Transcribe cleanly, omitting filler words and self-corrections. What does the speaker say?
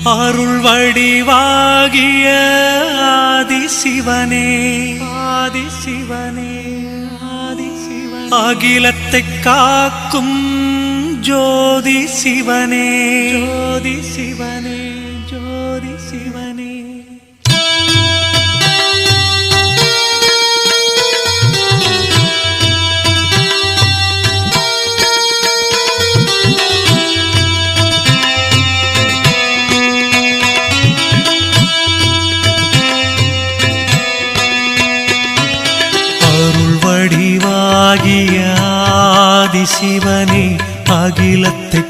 அருள் வடிவாகிய ஆதிசிவனே ஆதிசிவனே ஆதிசிவனே அகிலத்தை காக்கும் ஜோதி சிவனே ஜோதி சிவனே ஜோதி சிவனே வடிவாகிய ஆதிசிவனே அகிலத்தை